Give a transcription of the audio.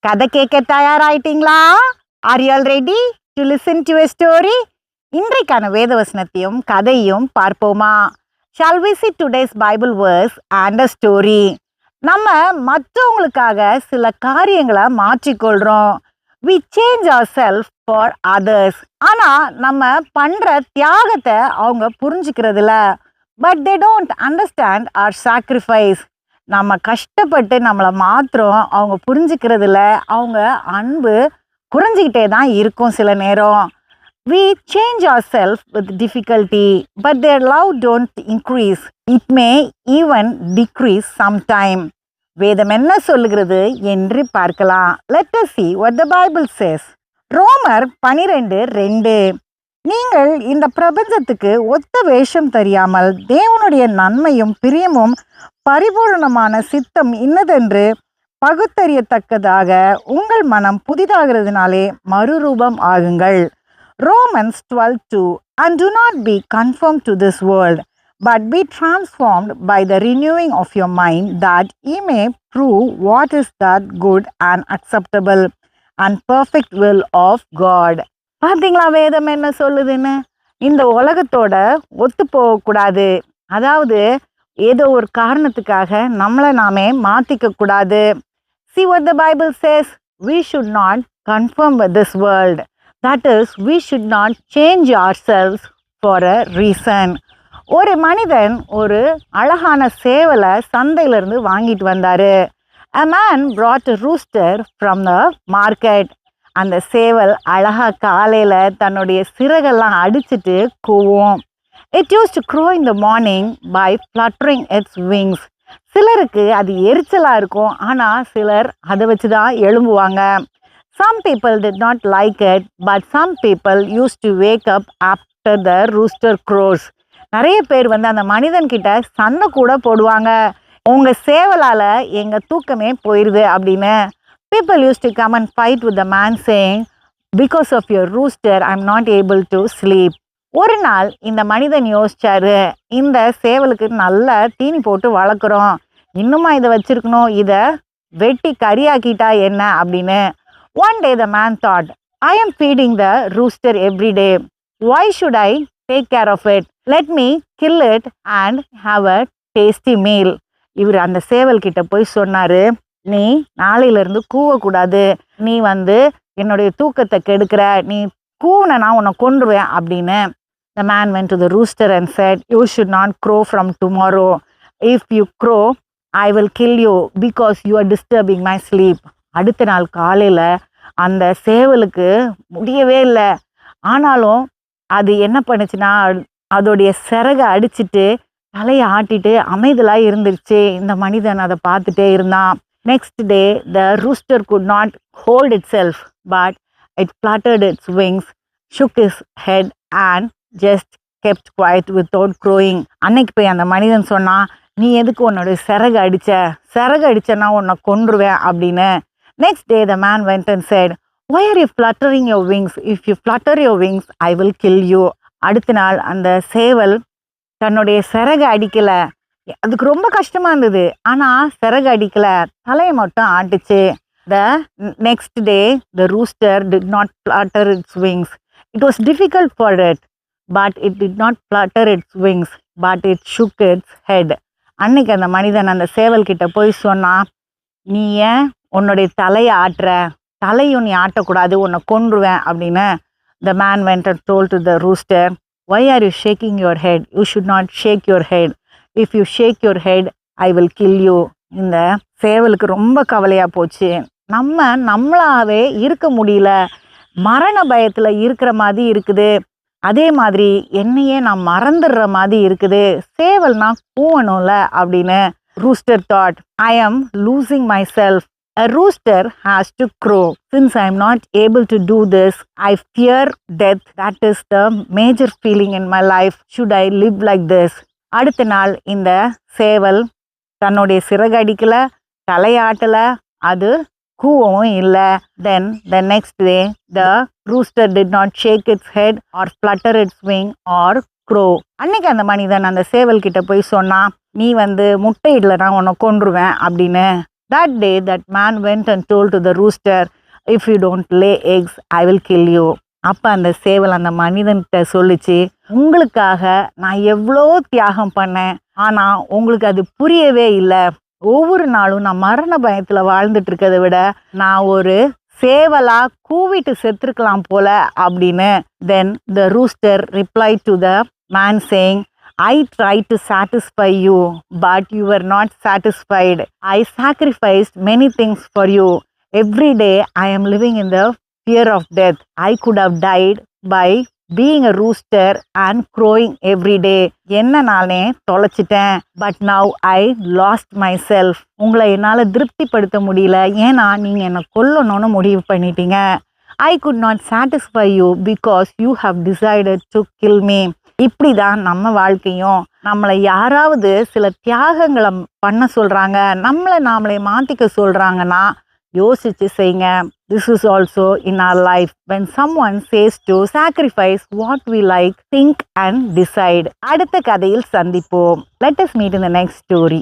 கதை கேட்க தயாராயிட்டீங்களா? Are you all ready to listen to a story? இன்றைக்கான வேதவசனத்தையும் கதையும் பார்ப்போமா? Shall we see today's Bible verse and a story? நம்ம மற்றவங்களுக்காக சில காரியங்களை மாற்றிக்கொள்றோம். We change ourselves for others. ஆனா நம்ம பண்ற தியாகத்தை அவங்க புரிஞ்சுக்கிறதில்ல. But they don't understand our sacrifice. நம்ம கஷ்டப்பட்டு நம்மளை மாத்திரம் அவங்க புரிஞ்சுக்கிறதுல அவங்க அன்பு குறைஞ்சிக்கிட்டே தான் இருக்கும். சில நேரம் we change ourselves with difficulty, but their love don't increase. It may even decrease sometime. வேதம் என்ன சொல்லுகிறது என்று பார்க்கலாம். Let us see what the Bible says. ரோமர் 12:2. நீங்கள் இந்த பிரபஞ்சத்துக்கு ஒத்த வேஷம் தெரியாமல் தேவனுடைய நன்மையும் பிரியமும் பரிபூர்ணமான சித்தம் இன்னதென்று பகுத்தறியத்தக்கதாக உங்கள் மனம் புதிதாகிறதுனாலே மறுரூபம் ஆகுங்கள். Romans 12:2. And do not be conformed to this world, but be transformed by the renewing of your mind, that ye may prove what is that good and acceptable and perfect will of God. பார்த்தீங்களா வேதம் என்ன சொல்லுதுன்னு? இந்த உலகத்தோட ஒத்து போகக்கூடாது. அதாவது ஏதோ ஒரு காரணத்துக்காக நம்மளை நாமே மாற்றிக்க கூடாது. See what the Bible says. We should not conform with this world. That is, we should not change ourselves for a reason. ஒரு மனிதன் ஒரு அழகான சேவலை சந்தையிலிருந்து வாங்கிட்டு வந்தாரு. A man brought a rooster from the market. அந்த சேவல் அழகா காலையில தன்னுடைய சிறகெல்லாம் அடிச்சுட்டு கூவும். It used to crow in the morning by fluttering its wings. சிலருக்கு அது எரிச்சலா இருக்கும். ஆனா சிலர் அதை வச்சுதான் எழும்புவாங்க. Some people did not like it, but some people used to wake up after the rooster crows. நிறைய பேர் அந்த மனிதன் கிட்ட சண்டை கூட போடுவாங்க. உங்க சேவலால எங்க தூக்கமே போயிருது அப்படின்னு. People used to come and fight with the man saying, because of your rooster, I'm not able to sleep. ஒரு நாள் இந்த மனிதன் யோசிச்சாரு, இந்த சேவலுக்கு நல்ல தீனி போட்டு வளர்க்குறோம், இன்னுமா இதை வச்சிருக்கணும், இதை வெட்டி கறியாக்கிட்டா என்ன அப்படின்னு. One day the man thought, I am feeding the rooster every day. Why should I take care of it? Let me kill it and have a tasty meal. இவர் அந்த சேவல் கிட்ட போய் சொன்னாரு, நீ நாளையிலிருந்து கூவக்கூடாது, நீ என்னுடைய தூக்கத்தை கெடுக்கிற, நீ கூவனா உன்னை கொன்றுவேன் அப்படின்னு. The man went to the rooster and said, you should not crow from tomorrow. If you crow, I will kill you because you are disturbing my sleep. அடுத்த நாள் காலையில் அந்த சேவலுக்கு முடியவே இல்லை. ஆனாலும் அது என்ன பண்ணுச்சுன்னா, அதோடைய சிறகை அடிச்சுட்டு தலையை ஆட்டிட்டு அமைதலாக இருந்துருச்சு. இந்த மனிதன் அதை பார்த்துட்டே இருந்தான். Next day the rooster could not hold itself, but it fluttered its wings, shook his head and just kept quiet without crowing. அன்னைக்கு போய் அந்த மனிதன் சொன்னான், நீ எதுக்கு உன்னோட சிறகு அடிச்சேன்னா உன்னை கொன்றுவேன் அப்படின்னு. Next day the man went and said, why are you fluttering your wings? If you flutter your wings, I will kill you. அடுத்த நாள் அந்த சேவல் தன்னுடைய சிறகு அடிக்கல. அதுக்கு ரொம்ப கஷ்டமா இருந்தது. ஆனா சிறகு அடிக்கல, தலையை மட்டும் ஆட்டுச்சு. The next day the rooster did not flutter its wings. It was difficult for it, but it did not flutter its wings, but it shook its head. அன்னைக்கு அந்த மனிதன் அந்த சேவல் கிட்ட போய் சொன்னா, நீ ஏன் உன்னுடைய தலையை ஆட்டுற, தலையும் நீ ஆட்டக்கூடாது, உன்னை கொன்றுவேன் அப்படின்னு. The man went and told to the rooster, why are you shaking your head? You should not shake your head. If you shake your head, I will kill you. இந்த சேவலுக்கு ரொம்ப கவலையா போச்சு. நம்மளாவே இருக்க முடியல, மரண பயத்துல இருக்கிற மாதிரி இருக்குது. அதே மாதிரி என்னையே நான் மறந்துடுற மாதிரி இருக்குது. சேவல்னா கூவணும்ல அப்படின்னு. Rooster thought, I am losing myself. A rooster has to crow. Since I am not able to do this, I fear death. That is the major feeling in my life. Should I live like this? அடுத்த நாள் இந்த சேவல் தன்னுடைய சிறகு அடிக்கல, தலையாட்டல, அது கூவவும் இல்லை. Then the next day the rooster did not shake its head or flutter its wing or crow. அன்னைக்கு அந்த மனிதன் அந்த சேவல் கிட்ட போய் சொன்னா, நீ முட்டையிடலனா உன்னை கொன்றுவேன் அப்படின்னு. That day that man went and told to the rooster, if you don't lay eggs, I will kill you. அப்போ அந்த சேவல் அந்த மனிதன்கிட்ட சொல்லிச்சு, உங்களுக்காக நான் எவ்வளோ தியாகம் பண்ணேன், ஆனால் உங்களுக்கு அது புரியவே இல்லை. ஒவ்வொரு நாளும் நான் மரண பயத்தில் வாழ்ந்துட்டு இருக்கிறத விட நான் ஒரு சேவலா கூவிட்டு செத்துருக்கலாம் போல அப்படின்னு. Then the rooster reply to the man saying, I tried to satisfy you, but you were not satisfied. I sacrificed many things for you. Every day I am living in the fear of death. I could have died by being a rooster and crowing every day. என்ன நானே தொலைச்சிட்டேன், but now I lost my self. உங்களை என்னால் திருப்திப்படுத்த முடியல, ஏன்னா நீங்கள் என்னை கொல்லணும்னு முடிவு பண்ணிட்டீங்க. I could not satisfy you because you have decided to kill me. இப்படி தான் நம்ம வாழ்க்கையும். நம்மளை யாராவது சில தியாகங்களை பண்ண சொல்கிறாங்க, நாமளே மாற்றிக்க சொல்கிறாங்கன்னா யோசிச்சு செய்யுங்க. This is also in our life. When someone says to sacrifice what we like, think and decide. அடுத்த கதையில் சந்திப்போம். Let us meet in the next story.